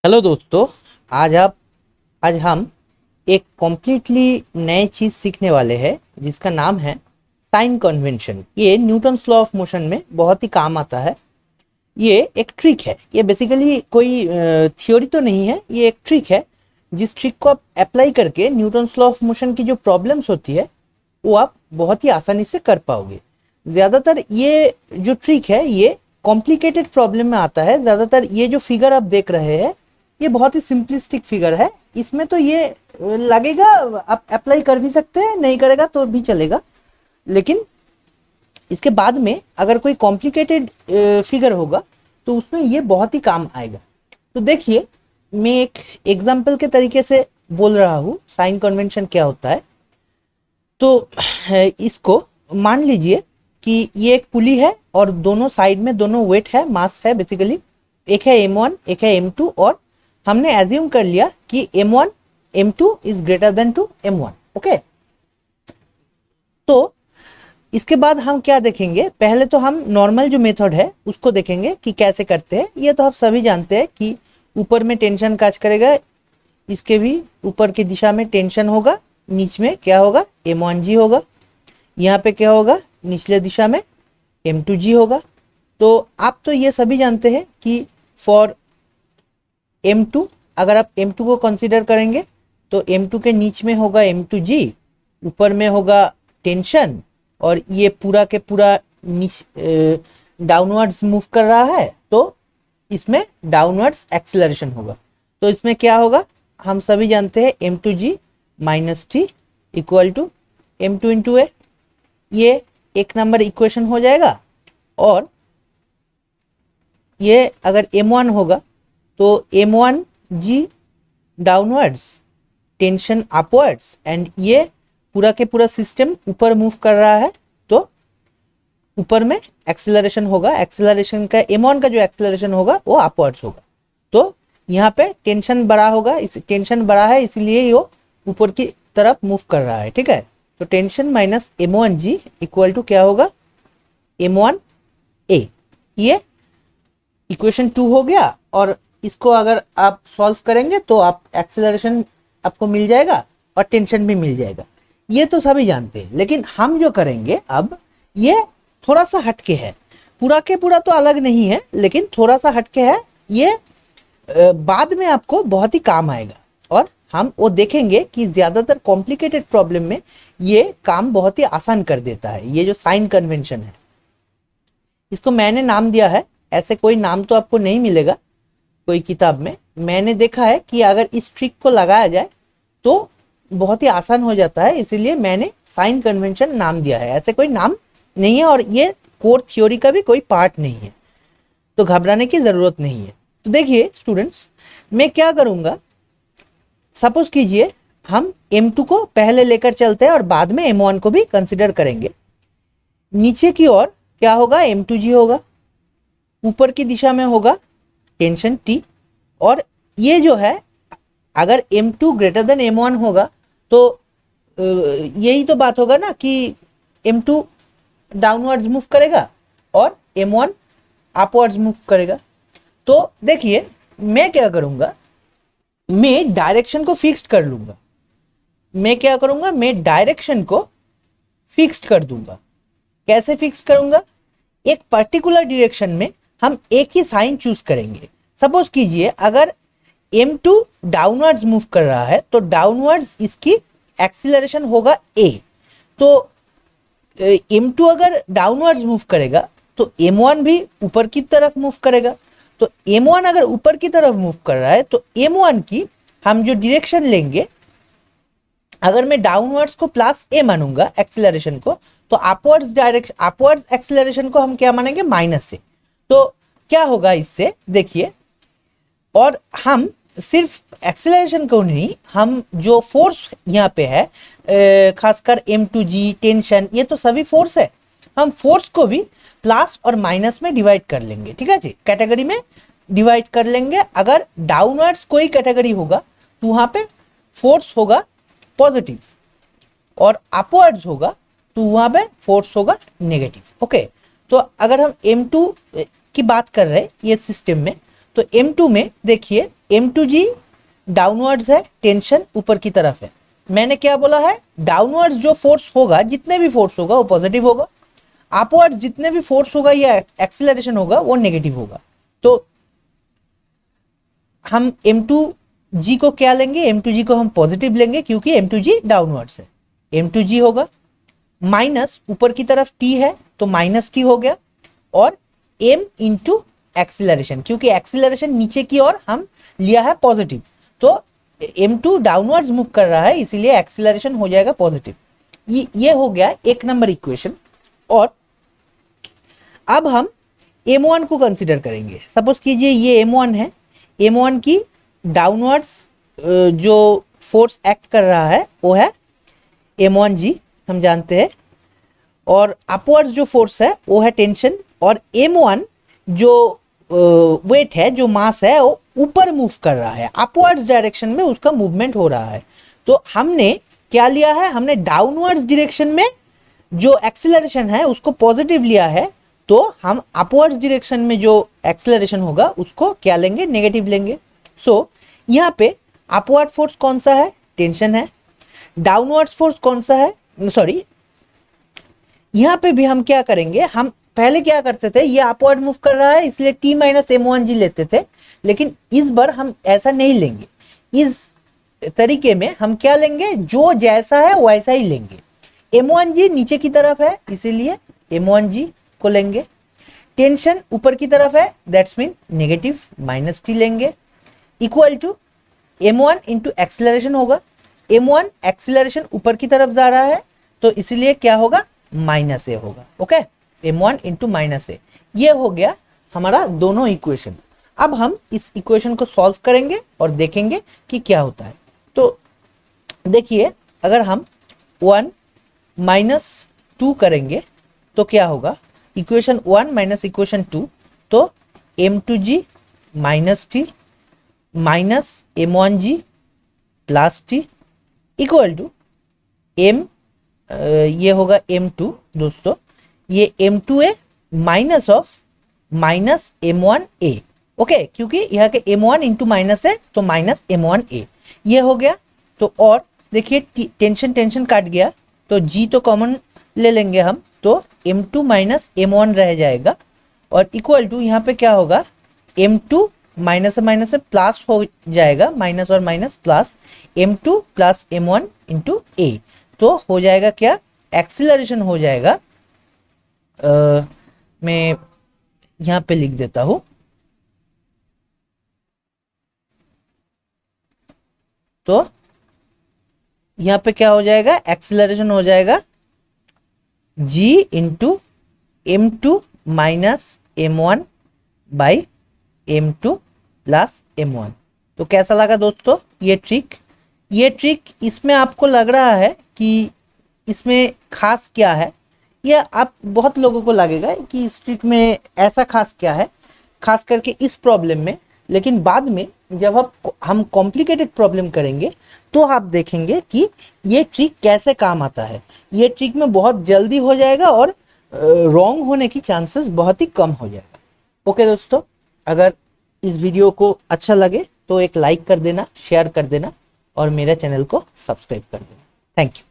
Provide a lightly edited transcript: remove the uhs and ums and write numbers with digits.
Hello दोस्तों। आज हम एक कॉम्प्लीटली नए चीज़ सीखने वाले हैं जिसका नाम है साइन कन्वेंशन। ये न्यूटन्स लॉ ऑफ मोशन में बहुत ही काम आता है। ये एक ट्रिक है। ये बेसिकली कोई थ्योरी तो नहीं है, ये एक ट्रिक है। जिस ट्रिक को आप अप्लाई करके न्यूटन्स लॉ ऑफ मोशन की जो प्रॉब्लम्स होती है वो आप बहुत ही आसानी से कर पाओगे। ज़्यादातर ये जो ट्रिक है ये कॉम्प्लिकेटेड प्रॉब्लम में आता है। ज़्यादातर ये जो फिगर आप देख रहे हैं ये बहुत ही सिंपलिस्टिक फिगर है। इसमें तो ये लगेगा आप अप्लाई कर भी सकते हैं, नहीं करेगा तो भी चलेगा। लेकिन इसके बाद में अगर कोई कॉम्प्लिकेटेड फिगर होगा तो उसमें ये बहुत ही काम आएगा। तो देखिए, मैं एक एग्जाम्पल के तरीके से बोल रहा हूँ साइन कन्वेंशन क्या होता है। तो इसको मान लीजिए कि ये एक पुली है और दोनों साइड में दोनों वेट है, मास है बेसिकली। एक है m1 एक है m2 और हमने एज्यूम कर लिया कि m1 m2 is greater than two m1। Okay, तो इसके बाद हम क्या देखेंगे, पहले तो हम नॉर्मल जो मेथड है उसको देखेंगे कि कैसे करते हैं। ये तो आप सभी जानते हैं कि ऊपर में टेंशन काज करेगा, इसके भी ऊपर की दिशा में टेंशन होगा, नीचे में क्या होगा m1g होगा, यहाँ पे क्या होगा निचले दिशा में m2g होगा। तो आप तो ये सभी जानते हैं कि फॉर m2 अगर आप m2 को कंसीडर करेंगे तो m2 के नीचे में होगा m2g, ऊपर में होगा टेंशन और ये पूरा के पूरा डाउनवर्ड्स मूव कर रहा है तो इसमें डाउनवर्ड्स एक्सेलरेशन होगा। तो इसमें क्या होगा हम सभी जानते हैं m2g minus T equal to m2 into A. ये एक नंबर इक्वेशन हो जाएगा। और ये अगर m1 होगा तो m1g downwards tension upwards and ये पूरा के पूरा सिस्टम ऊपर मूव कर रहा है तो ऊपर में एक्सेलरेशन होगा। एक्सेलरेशन का m1 का जो एक्सेलरेशन होगा वो अपवर्ड्स होगा। तो यहाँ पे टेंशन बड़ा होगा, इस टेंशन बड़ा है इसलिए वो ऊपर की तरफ मूव कर रहा है। ठीक है, तो tension minus m1g equal to क्या होगा m1a। ये इक्वेशन 2 हो गया। और इसको अगर आप सॉल्व करेंगे तो आप एक्सेलरेशन आपको मिल जाएगा और टेंशन भी मिल जाएगा। ये तो सभी जानते हैं, लेकिन हम जो करेंगे अब ये थोड़ा सा हटके है। पूरा के पूरा तो अलग नहीं है लेकिन थोड़ा सा हटके है। ये बाद में आपको बहुत ही काम आएगा और हम वो देखेंगे कि ज़्यादातर कॉम्प्लिकेटेड प्रॉब्लम में ये काम बहुत ही आसान कर देता है। ये जो साइन कन्वेंशन है इसको मैंने नाम दिया है, ऐसे कोई नाम तो आपको नहीं मिलेगा कोई किताब में। मैंने देखा है कि अगर इस ट्रिक को लगाया जाए तो बहुत ही आसान हो जाता है, इसीलिए मैंने साइन कन्वेंशन नाम दिया है। ऐसे कोई नाम नहीं है और ये कोर थ्योरी का भी कोई पार्ट नहीं है, तो घबराने की ज़रूरत नहीं है। तो देखिए स्टूडेंट्स, मैं क्या करूँगा, सपोज कीजिए हम m2 को पहले लेकर चलते हैं और बाद में m1 को भी कंसिडर करेंगे। नीचे की ओर क्या होगा m2g होगा, ऊपर की दिशा में होगा टेंशन t। और ये जो है अगर m2 ग्रेटर देन m1 होगा तो यही तो बात होगा ना कि m2 डाउनवर्ड्स मूव करेगा और m1 अपवर्ड्स मूव करेगा। तो देखिए मैं क्या करूँगा, मैं डायरेक्शन को फिक्स्ड कर लूँगा। मैं क्या करूँगा, मैं डायरेक्शन को फिक्स्ड कर दूंगा। कैसे फिक्स करूँगा, एक पर्टिकुलर डायरेक्शन में हम एक ही साइन चूज करेंगे। सपोज कीजिए अगर m2 डाउनवर्ड्स मूव कर रहा है तो डाउनवर्ड्स इसकी एक्सीलरेशन होगा a। तो m2 अगर डाउनवर्ड्स मूव करेगा तो m1 भी ऊपर की तरफ मूव करेगा। तो m1 अगर ऊपर की तरफ मूव कर रहा है तो m1 की हम जो डायरेक्शन लेंगे, अगर मैं डाउनवर्ड्स को प्लस a मानूंगा एक्सीलरेशन को, तो अपवर्ड्स एक्सीलरेशन को हम क्या मानेंगे माइनस a। तो क्या होगा इससे देखिए, और हम सिर्फ एक्सेलरेशन को नहीं, हम जो फोर्स यहाँ पे है खासकर m2g टेंशन, ये तो सभी फोर्स है, हम फोर्स को भी प्लस और माइनस में डिवाइड कर लेंगे। ठीक है जी, कैटेगरी में डिवाइड कर लेंगे। अगर डाउनवर्ड्स कोई कैटेगरी होगा तो वहाँ पे फोर्स होगा पॉजिटिव और अपवर्ड्स होगा तो वहाँ पे फोर्स होगा नेगेटिव। ओके, तो अगर हम m2 की बात कर रहे हैं ये सिस्टम में, तो m2 में देखिए M2G डाउनवर्ड्स है, टेंशन ऊपर की तरफ है। मैंने क्या बोला है, डाउनवर्ड्स जो फोर्स होगा, जितने भी फोर्स होगा वो पॉजिटिव होगा, अपवर्ड्स जितने भी फोर्स होगा या एक्सीलरेशन होगा वो नेगेटिव होगा। तो हम M2G को क्या लेंगे, M2G को हम पॉजिटिव लेंगे क्योंकि M2G डाउनवर्ड्स है। M2G होगा माइनस ऊपर की तरफ T है तो माइनस T हो गया, और M इंटू एक्सीलरेशन, क्योंकि एक्सीलरेशन नीचे की ओर हम लिया है पॉजिटिव, तो M2 डाउनवर्ड्स मूव कर रहा है इसीलिए एक्सीलरेशन हो जाएगा पॉजिटिव। ये हो गया एक नंबर इक्वेशन। और अब हम M1 को कंसीडर करेंगे। सपोज कीजिए ये M1 है, M1 की डाउनवर्ड्स जो फोर्स एक्ट कर रहा है वो है M1G, हम जानते हैं, और अपवर्ड्स जो फोर्स है वो है टेंशन, और M1 जो वेट है, जो मास है, वो ऊपर मूव कर रहा है, अपवर्ड्स डायरेक्शन में उसका मूवमेंट हो रहा है। तो हमने क्या लिया है, हमने डाउनवर्ड्स डायरेक्शन में जो एक्सीलरेशन है उसको पॉजिटिव लिया है, तो हम अपवर्ड्स डायरेक्शन में जो एक्सीलरेशन होगा उसको क्या लेंगे, नेगेटिव लेंगे। सो यहाँ पे अपवर्ड फोर्स कौन सा है, टेंशन है। डाउनवर्ड्स फोर्स कौन सा है, सॉरी, यहाँ पे भी हम क्या करेंगे, हम पहले क्या करते थे, ये अपवर्ड मूव कर रहा है इसलिए T माइनस M1G लेते थे, लेकिन इस बार हम ऐसा नहीं लेंगे। इस तरीके में हम क्या लेंगे, जो जैसा है वैसा ही लेंगे। M1G नीचे की तरफ है इसीलिए M1G को लेंगे, टेंशन ऊपर की तरफ है that's mean negative minus T लेंगे, equal to M1 into acceleration होगा। M1 एक्सीलरेशन ऊपर की तरफ जा रहा है तो इसीलिए क्या होगा, माइनस ए होगा। ओके, M1 इंटू माइनस ए, ये हो गया हमारा दोनों इक्वेशन। अब हम इस इक्वेशन को सॉल्व करेंगे और देखेंगे कि क्या होता है। तो देखिए, अगर हम 1 माइनस 2 करेंगे तो क्या होगा, इक्वेशन 1 माइनस इक्वेशन 2, तो M2G minus T minus M1G plus T equal to ये होगा M2 दोस्तों, ये M2A minus of minus M1A। Okay, क्योंकि यहाँ के M1 इंटू माइनस है तो माइनस M1A, ये हो गया। तो और देखिए टेंशन टेंशन काट गया तो G तो कॉमन ले लेंगे हम, तो M2 माइनस M1 रह जाएगा, और इक्वल टू यहाँ पे क्या होगा, M2 माइनस से प्लस हो जाएगा, माइनस और minus plus M2 plus M1 into A, तो हो जाएगा क्या, एक्सीलरेशन हो जाएगा, मैं यहाँ पे लिख देता हूँ, तो यहाँ पे क्या हो जाएगा, एक्सीलरेशन हो जाएगा G into M2 minus M1 by M2 plus M1। तो कैसा लगा दोस्तों ये ट्रिक, इसमें आपको लग रहा है कि इसमें खास क्या है, या आप बहुत लोगों को लगेगा कि इस ट्रिक में ऐसा खास क्या है, खास करके इस प्रॉब्लम में, लेकिन बाद में जब हम कॉम्प्लिकेटेड प्रॉब्लम करेंगे तो आप देखेंगे कि ये ट्रिक कैसे काम आता है। ये ट्रिक में बहुत जल्दी हो जाएगा और रॉन्ग होने की चांसेस बहुत ही कम हो जाएगा। ओके दोस्तों, अगर इस वीडियो को अच्छा लगे तो एक लाइक कर देना, शेयर कर देना और मेरे चैनल को सब्सक्राइब कर देना। Thank you.